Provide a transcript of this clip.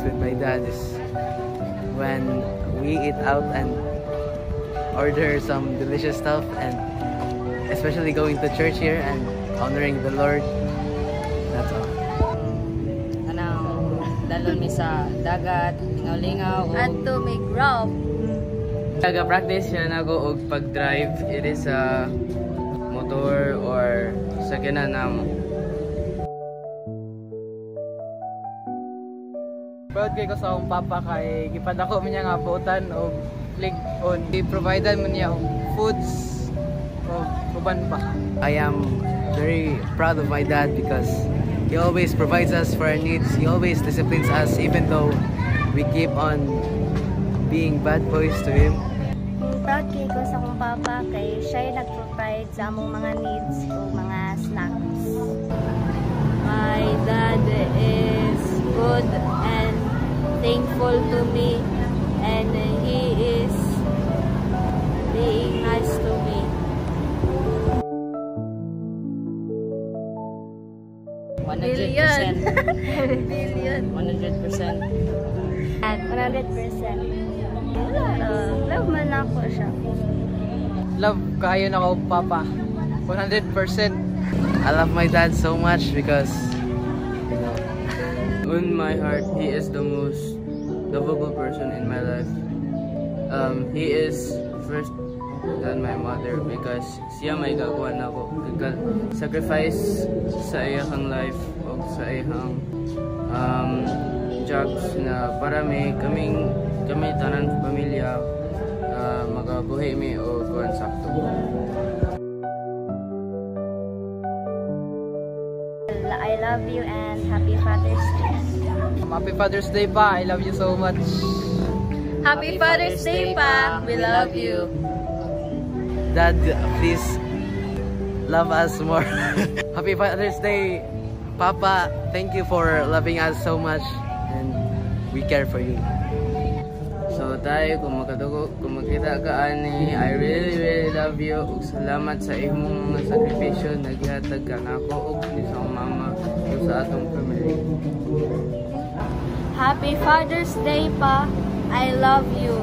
with my dad is when we eat out and order some delicious stuff, and especially going to church here and honoring the Lord. That's all. Dalon mi sa dagat, lingaw-lingaw at to make rough. Naga-practice siya nago og pag-drive. It is a motor or sakyanan namo. Proud kay ko sa akong papa kay gipadako man niya nga buutan og lig-on. I-providean man niya og foods o uban pa. I am very proud of my dad because he always provides us for our needs. He always disciplines us even though we keep on being bad boys to him. Proud kay ko sa akong papa kay siya yung nag-provide sa among mga needs o mga snacks. My dad is good and thankful to me, and he is being nice to me. Billion. 100%. At 100%. Love man ako siya. Love kayo na ko papa. 100%. I love my dad so much because In my heart, he is the most lovable person in my life. He is first than my mother because siya may gagawa na ako. Sacrifice sa iyang life o sa iyang jobs na para kami tanan pamilya magabuhi mi o kuan sakto. I love you and happy Father's Day. Happy Father's Day pa. I love you so much. Happy Father's Day pa. We love you. Dad, please love us more. Happy Father's Day, Papa. Thank you for loving us so much, and we care for you. So tayo, kung makita ka ani, I really love you. Ug salamat sa imong mga sakripisyo naghatag ka nako ug sa mama ug sa atong family. Happy Father's Day pa. I love you.